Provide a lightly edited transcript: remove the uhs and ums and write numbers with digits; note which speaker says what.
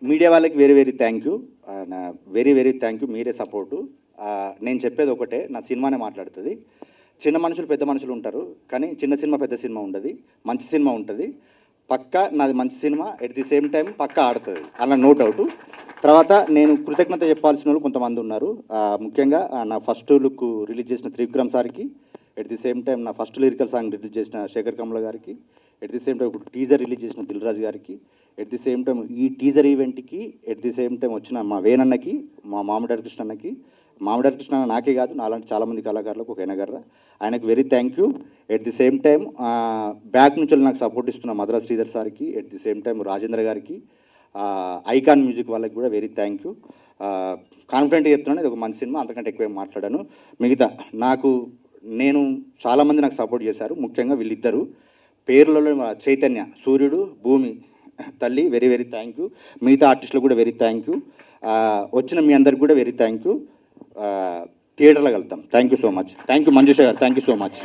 Speaker 1: Media వాళ్ళకి very very thank you. Very very thank you. మీరే support. నేను చెప్పేది ఒకటే, నా సినిమానే మాట్లాడుతుంది. చిన్న మనుషులు పెద్ద మనుషులు ఉంటారు, కానీ చిన్న సినిమా పెద్ద సినిమా ఉండదు, మంచి సినిమా ఉంటుంది. పక్కా నాది మంచి cinema, at the same time పక్కా ఆడుతుంది, అలా నో డౌటు. తర్వాత నేను కృతజ్ఞత చెప్పాల్సిన వాళ్ళు కొంతమంది ఉన్నారు. ముఖ్యంగా నా ఫస్ట్ లుక్ రిలీజ్ చేసిన త్రివిక్రమ్ సార్కి, ఎట్ ది సేమ్ టైం నా ఫస్ట్ లిరికల్ సాంగ్ రిలీజ్ చేసిన శేఖర్ కమల గారికి, ఎట్ ది సేమ్ టైం ఇప్పుడు టీజర్ రిలీజ్ చేసిన దిల్ రాజు గారికి, ఎట్ ది సేమ్ టైం ఈ టీజర్ ఈవెంట్కి ఎట్ ది సేమ్ టైం వచ్చిన మా వేనన్నకి, మా మామిడారి కృష్ణ అన్నకి. మామిడారి కృష్ణ అన్న నాకే కాదు, నాలాంటి చాలామంది కళాకారులకు ఒక ఎనగర్ర, ఆయనకు very thank you. At the same time back నుంచి నాకు సపోర్ట్ ఇస్తున్న మద్రాస్ శ్రీధర్ సార్కి, at the same time Rajendra గారికి, ఐకాన్ మ్యూజిక్ వాళ్ళకి కూడా వెరీ థ్యాంక్ యూ. కాన్ఫిడెంట్గా చెప్తున్నాను, ఇది ఒక మంచి సినిమా, అంతకంటే ఎక్కువ మాట్లాడాను. మిగతా చాలామంది నాకు సపోర్ట్ చేశారు, ముఖ్యంగా వీళ్ళిద్దరు పేర్లలో చైతన్య, సూర్యుడు, భూమి తల్లి, వెరీ వెరీ థ్యాంక్ యూ. మిగతా ఆర్టిస్టులు కూడా వెరీ థ్యాంక్ యూ. వచ్చిన మీ అందరికి కూడా వెరీ థ్యాంక్ యూ. థియేటర్లో కలుద్దాం. Thank you so much. Thank you Manjusha గారు, థ్యాంక్ యూ సో మచ్.